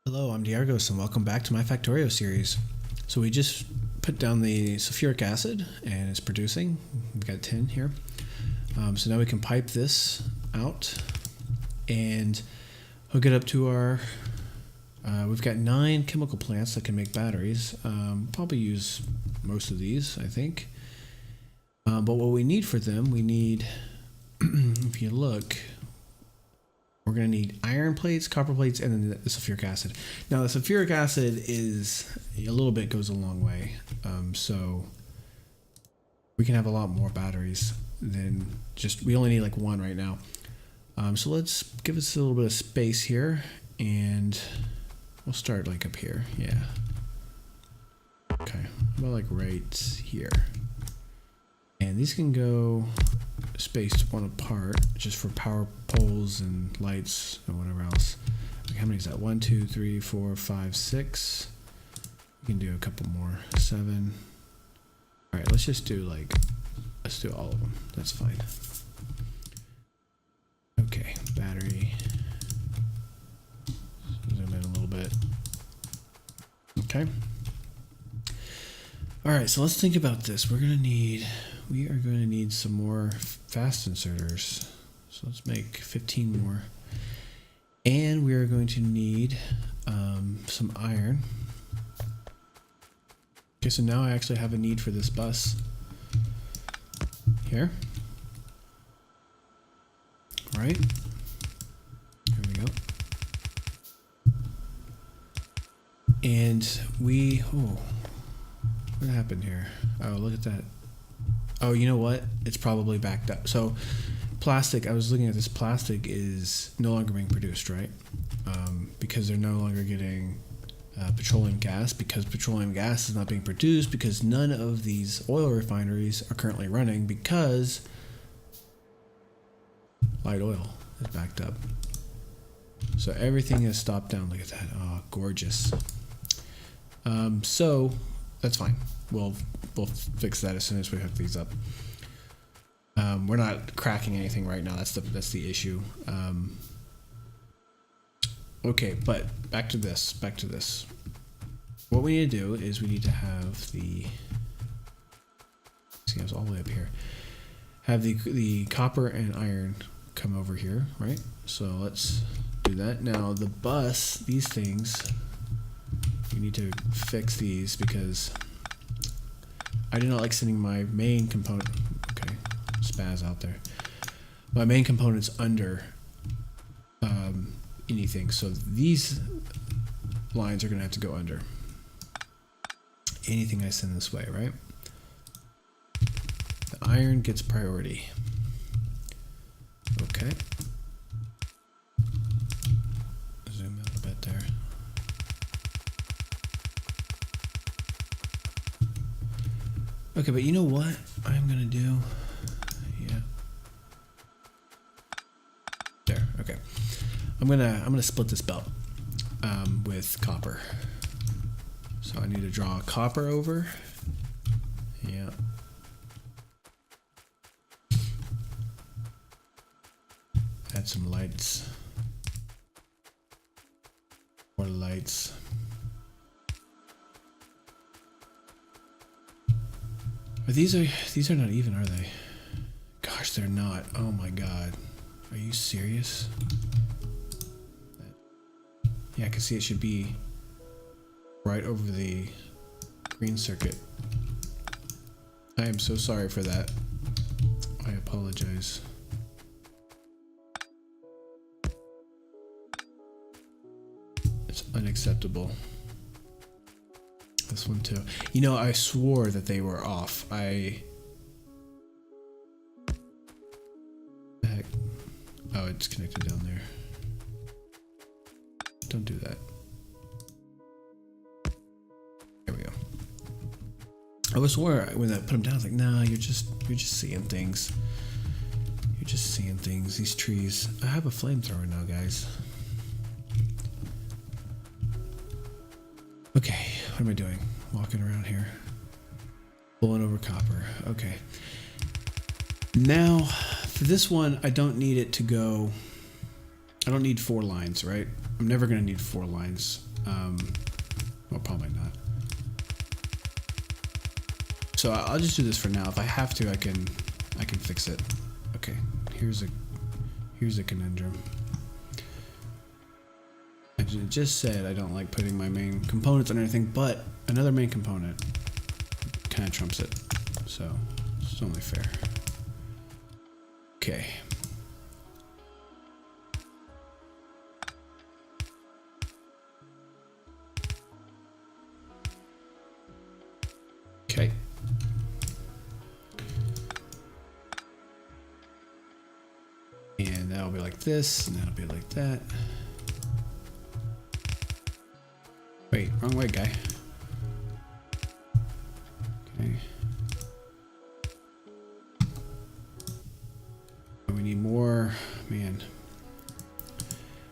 Hello, I'm Diargos and welcome back to my Factorio series. So we just put down the sulfuric acid and it's producing. We've got 10 here. So now we can pipe this out and hook it up to our, we've got 9 chemical plants that can make batteries. Probably use most of these, I think. But what we need for them, we need, if you look, we're going to need iron plates, copper plates, and then the sulfuric acid. Now, the sulfuric acid is a little bit goes a long way. So we can have a lot more batteries than just, we only need like 1 right now. So let's give us a little bit of space here and we'll start like up here. Yeah. Okay. About like right here. And these can go spaced 1 apart just for power poles and lights and whatever else. Like how many is that? 1, 2, 3, 4, 5, 6. We can do a couple more. 7. All right, let's just do like, let's do all of them. That's fine. Okay, battery. Zoom in a little bit. Okay. All right, so let's think about this. We are going to need some more fast inserters. So let's make 15 more. And we are going to need some iron. Okay, so now I actually have a need for this bus here. Right? Here we go. And what happened here? Oh, look at that. Oh, you know what? It's probably backed up. So plastic, I was looking at this, plastic is no longer being produced, right? Because they're no longer getting petroleum gas, because petroleum gas is not being produced because none of these oil refineries are currently running because light oil is backed up. So everything is stopped down. Look at that. Oh, gorgeous. So that's fine. We'll fix that as soon as we hook these up. We're not cracking anything right now. That's the issue. Okay, but back to this. What we need to do is we need to have the, see, I was all the way up here. Have the copper and iron come over here, right? So let's do that. Now the bus, these things, we need to fix these because I do not like sending my main component, okay, spaz out there. My main component's under anything, so these lines are gonna have to go under anything I send this way, right? The iron gets priority. Okay. Zoom out a bit there. Okay, but you know what I'm gonna do? Yeah. There, okay. I'm gonna split this belt with copper. So I need to draw copper over. Yeah. Add some lights. More lights. These are not even, are they? Gosh, they're not. Oh my god. Are you serious? Yeah, I can see it should be right over the green circuit. I am so sorry for that. I apologize. It's unacceptable. This one too. You know, I swore that they were off. Heck. Oh, it's connected down there. Don't do that. There we go. I was swore when I put them down, I was like, nah, you're just seeing things. You're just seeing things. These trees. I have a flamethrower now, guys. Okay, what am I doing? Walking around here. Pulling over copper. Okay. Now, for this one, I don't need it to go, I don't need 4 lines, right? I'm never going to need 4 lines. Well, probably not. So I'll just do this for now. If I have to, I can fix it. Okay, here's a conundrum. I just said I don't like putting my main components on anything, but another main component kind of trumps it. So it's only fair. Okay. Okay. And that'll be like this, and that'll be like that. Wait, wrong way, guy. Okay. We need more, man. I'll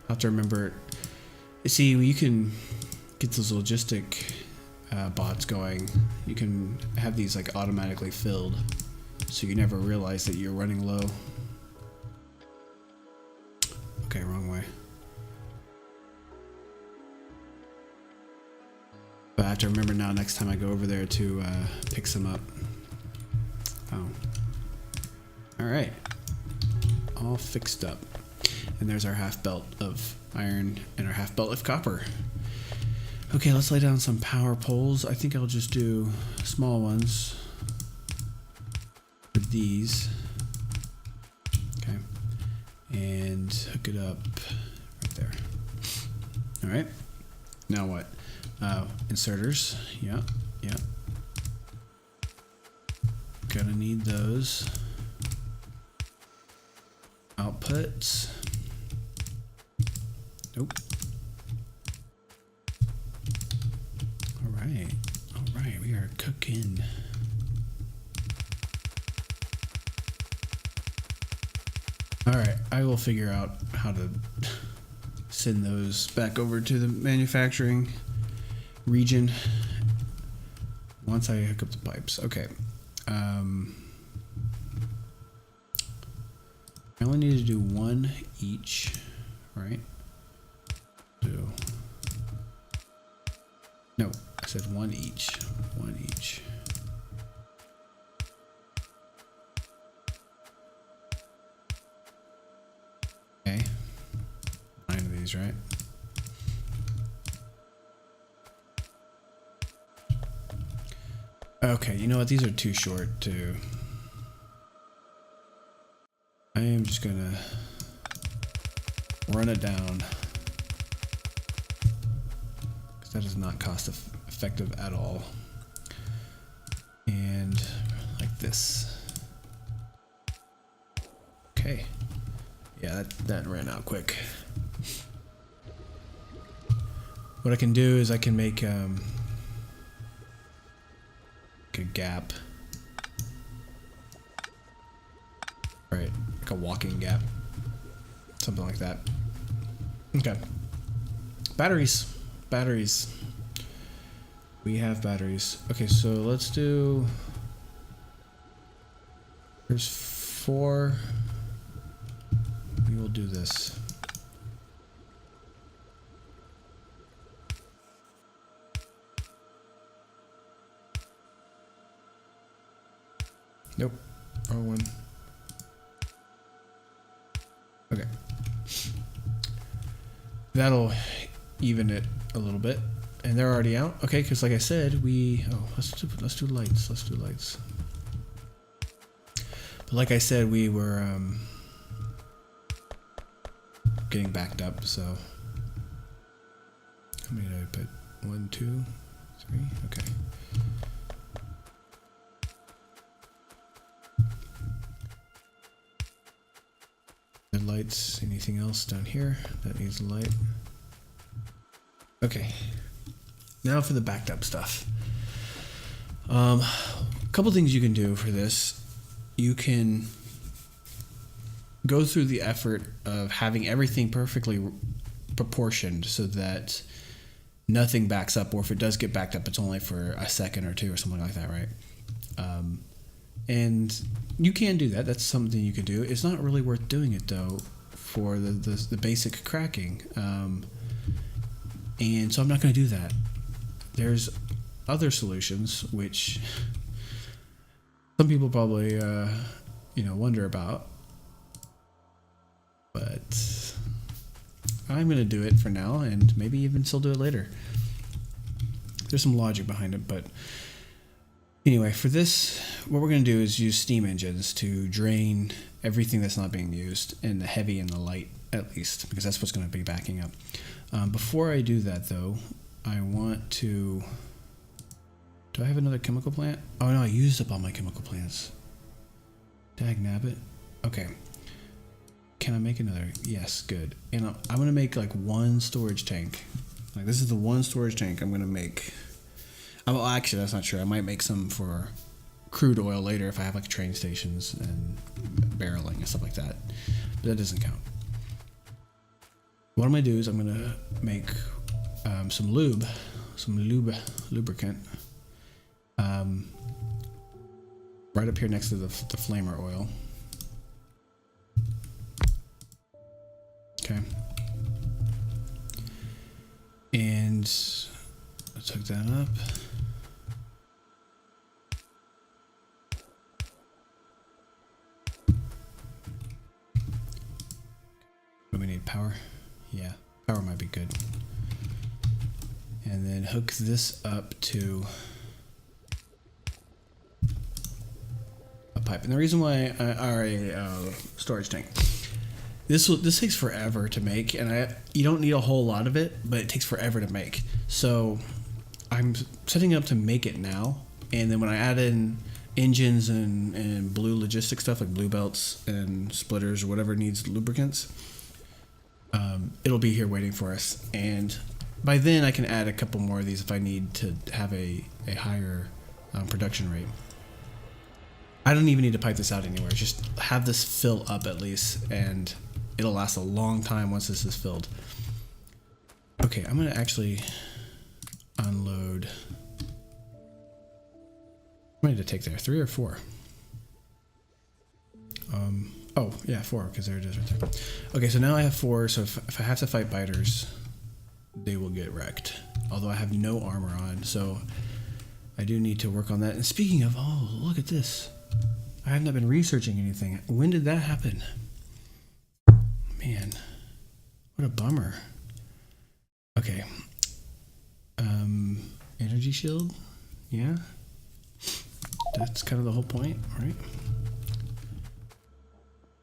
have to remember. See, you can get those logistic bots going. You can have these like automatically filled, so you never realize that you're running low. Okay, wrong way. But I have to remember now next time I go over there to pick some up. Oh. Alright. All fixed up. And there's our half belt of iron and our half belt of copper. Okay, let's lay down some power poles. I think I'll just do small ones for these. Okay. And hook it up right there. Alright. Now what? Inserters. Yeah. Gonna need those. Outputs. Nope. Alright, we are cooking. Alright, I will figure out how to send those back over to the manufacturing region once I hook up the pipes. Okay. I only need to do one each, right? No, I said one each. One each. Okay. 9 of these, right? Okay, you know what? These are too short to... I am just gonna run it down. Because that is not cost effective at all. And like this. Okay. Yeah, that ran out quick. What I can do is I can make a gap. Right, like a walking gap. Something like that. Okay. Batteries. Batteries. We have batteries. Okay, so let's do... There's 4. We will do this. Nope. Wrong one. Okay. That'll even it a little bit. And they're already out. Okay, because like I said, let's do lights. Let's do lights. But like I said, we were getting backed up, so how many did I put? 1, 2, 3. Okay. Lights. Anything else down here that needs a light? Okay. Now for the backed up stuff. A couple things you can do for this. You can go through the effort of having everything perfectly proportioned so that nothing backs up, or if it does get backed up, it's only for a second or two or something like that, right? And you can do that. That's something you can do. It's not really worth doing it though for the basic cracking. And so I'm not going to do that. There's other solutions which some people probably wonder about, but I'm going to do it for now and maybe even still do it later. There's some logic behind it, but anyway, for this, what we're going to do is use steam engines to drain everything that's not being used, in the heavy and the light at least, because that's what's going to be backing up. Before I do that though, I want to... Do I have another chemical plant? Oh no, I used up all my chemical plants. Dag nabbit. Okay. Can I make another? Yes, good. And I'm going to make like one storage tank. Like this is the one storage tank I'm going to make. Well, actually, that's not true. I might make some for crude oil later if I have like train stations and barreling and stuff like that. But that doesn't count. What I'm going to do is I'm going to make some lubricant. Right up here next to the flamer oil. Okay. And let's hook that up. Do we need power? Yeah, power might be good. And then hook this up to a pipe. And the reason why storage tank. This takes forever to make, and you don't need a whole lot of it, but it takes forever to make. So I'm setting up to make it now, and then when I add in engines and blue logistic stuff like blue belts and splitters or whatever needs lubricants, it'll be here waiting for us. And by then I can add a couple more of these if I need to have a higher production rate. I don't even need to pipe this out anywhere. Just have this fill up at least, and it'll last a long time once this is filled. Okay, I'm going to actually unload. How many to take there? 3 or 4? Oh, yeah, 4, because there it is right there. Okay, so now I have 4, so if I have to fight biters, they will get wrecked. Although I have no armor on, so I do need to work on that. And speaking of, oh, look at this. I have not been researching anything. When did that happen? Man, what a bummer. Okay. Energy shield? Yeah. That's kind of the whole point, right?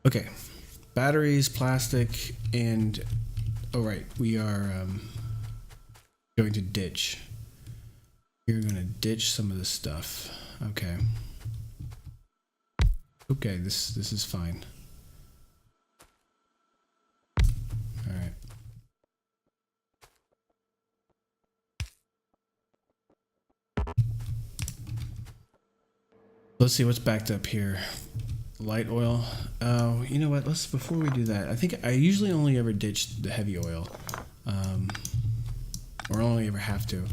Okay. Batteries, plastic, and... Oh, right. We are going to ditch. We're going to ditch some of this stuff. Okay. Okay, this is fine. All right. Let's see what's backed up here. Light oil. You know what? Before we do that, I think I usually only ever ditch the heavy oil, or only ever have to.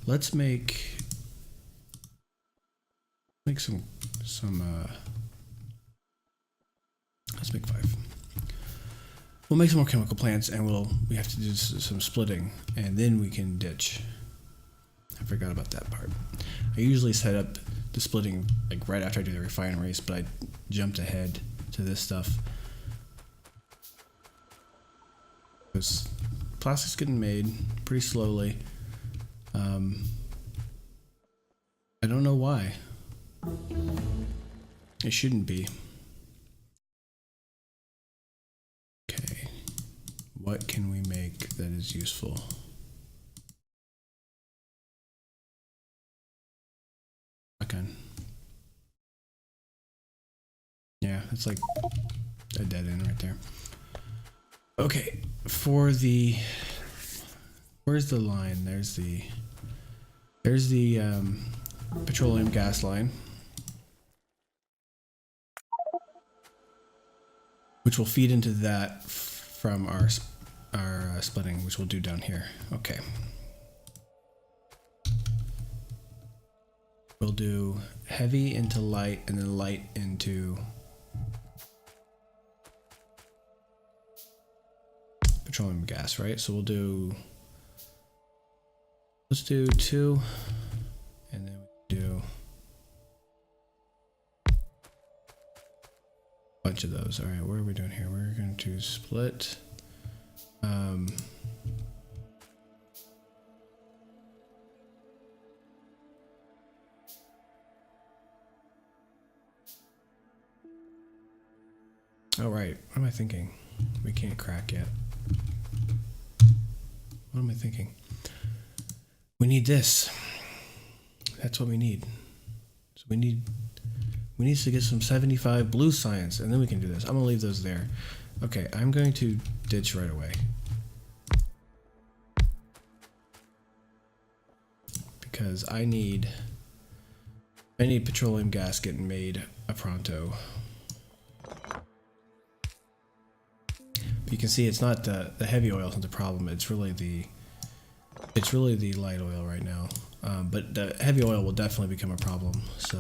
Let's make some. Let's make 5. We'll make some more chemical plants, and we have to do some splitting, and then we can ditch. I forgot about that part. I usually set up the splitting like right after I do the refineries, but I jumped ahead to this stuff because plastic's getting made pretty slowly. I don't know why. It shouldn't be. Okay, what can we make that is useful? Shotgun. Yeah, it's like a dead end right there. Okay, for the... Where's the line? There's the petroleum gas line, which will feed into that from our splitting, which we'll do down here. Okay. We'll do heavy into light and then light into petroleum gas, right? So we'll do Let's do 2, and then we do a bunch of those. All right, what are we doing here? We're going to split. Oh, right. What am I thinking? We can't crack yet. What am I thinking? We need this. That's what we need. So we need to get some 75 blue science, and then we can do this. I'm gonna leave those there. Okay, I'm going to ditch right away. Because I need petroleum gas getting made pronto. But you can see it's not the heavy oil isn't the problem. It's really the light oil right now. But the heavy oil will definitely become a problem. So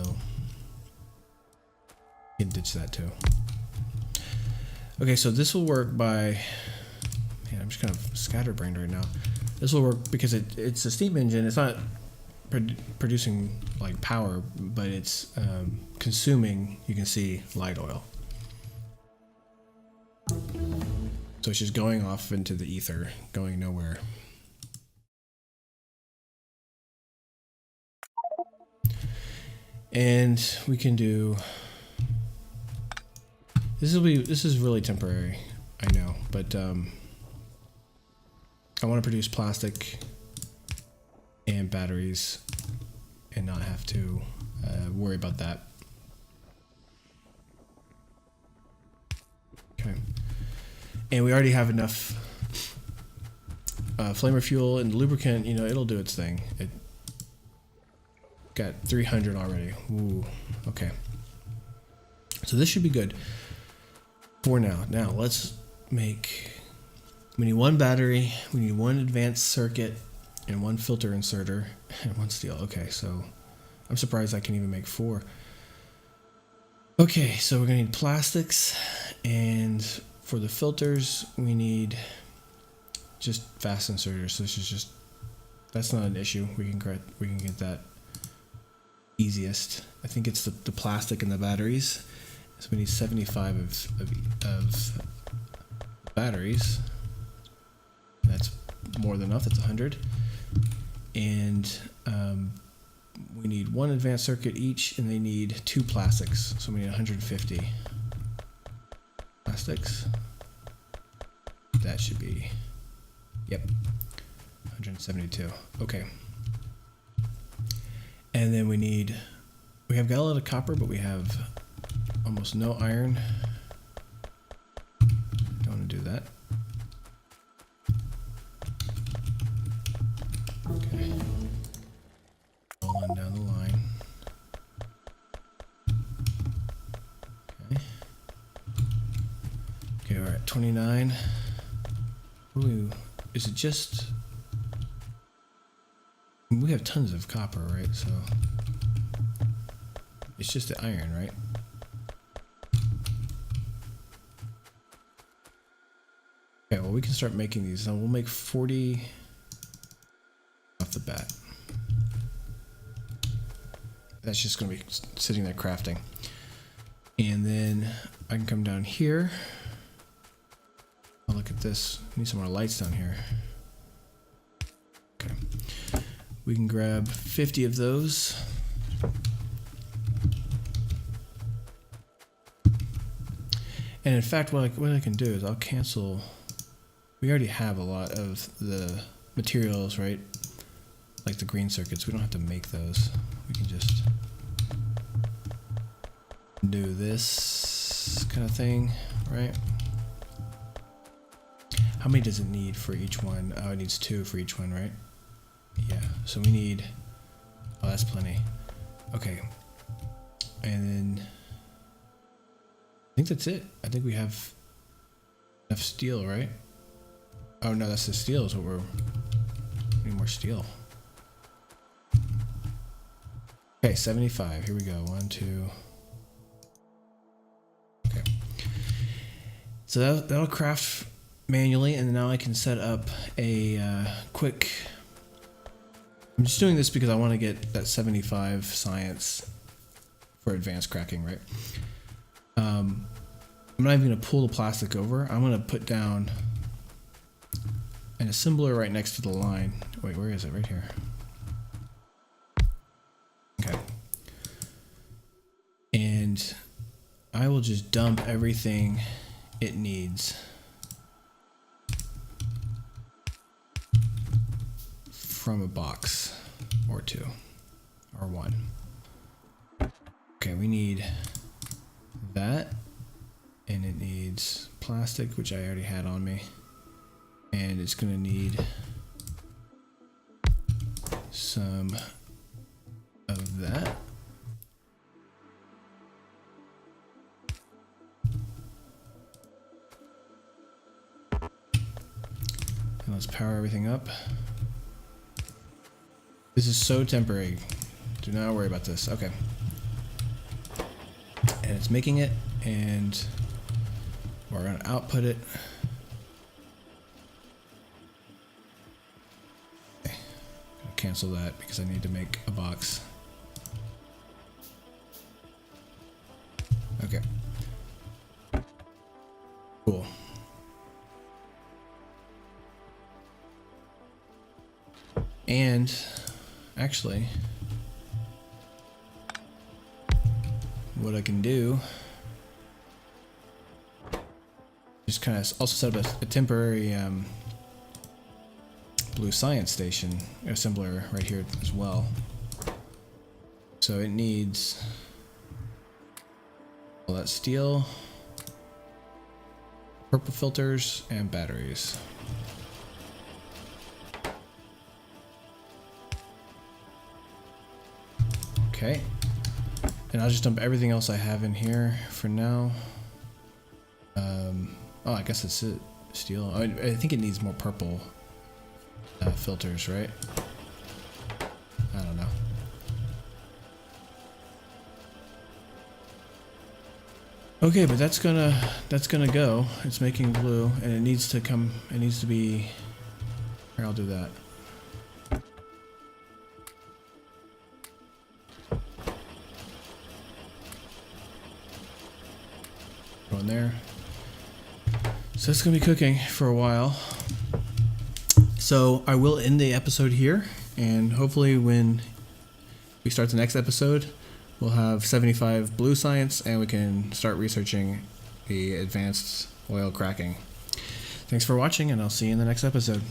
you can ditch that too. Okay, so this will work by. Man, I'm just kind of scatterbrained right now. This will work because it's a steam engine. It's not producing like power, but it's consuming. You can see light oil. So it's just going off into the ether, going nowhere. And we can do. This is really temporary, I know, but I want to produce plastic and batteries and not have to worry about that. Okay. And we already have enough flamer fuel and lubricant, you know, it'll do its thing. It got 300 already. Ooh, okay. So this should be good for now. Now let's make, we need 1 battery, we need 1 advanced circuit, and 1 filter inserter, and 1 steel. Okay, so I'm surprised I can even make 4. Okay, so we're gonna need plastics, and for the filters, we need just fast inserters. So this is just, that's not an issue. We can get that easiest. I think it's the plastic and the batteries. So we need 75 of batteries. That's more than enough. That's 100. And we need 1 advanced circuit each, and they need 2 plastics. So we need 150. Plastics. That should be, yep, 172. Okay. And then we have got a lot of copper, but we have almost no iron. Don't want to do that. Okay. Rolling down the line. Okay. Okay, we're at 29. Ooh, is it just... We have tons of copper, right? So it's just the iron, right? Okay, well we can start making these. Now we'll make 40 off the bat. That's just going to be sitting there crafting. And then I can come down here. Oh, look at this. I need some more lights down here. Okay. We can grab 50 of those. And in fact, what I can do is I'll cancel. We already have a lot of the materials, right? Like the green circuits. We don't have to make those. We can just do this kind of thing, right? How many does it need for each one? Oh, it needs 2 for each one, right? Yeah, so we need, oh, that's plenty. Okay, and then I think that's it. I think we have enough steel, right? Oh no, that's the steel is what we need more steel. Okay, 75, here we go, 1, 2. Okay, so that'll craft manually, and now I can set up a quick I'm just doing this because I want to get that 75 science for advanced cracking, right? I'm not even going to pull the plastic over. I'm going to put down an assembler right next to the line. Wait, where is it? Right here. Okay. And I will just dump everything it needs from a box or two or one. Okay, we need that, and it needs plastic, which I already had on me, and it's gonna need some of that. And let's power everything up. This is so temporary. Do not worry about this. Okay. And it's making it, and we're going to output it. Okay. Gonna cancel that because I need to make a box. Okay. Cool. And actually, what I can do, just kind of also set up a temporary blue science station assembler right here as well. So it needs all that steel, purple filters, and batteries. Okay, and I'll just dump everything else I have in here for now. Oh, I guess that's it. Steel. I think it needs more purple filters, right? I don't know. Okay, but that's gonna go. It's making blue, and it needs to come. It needs to be. Here, I'll do that. Go in there. So it's gonna be cooking for a while. So I will end the episode here, and hopefully when we start the next episode, we'll have 75 blue science, and we can start researching the advanced oil cracking. Thanks for watching, and I'll see you in the next episode.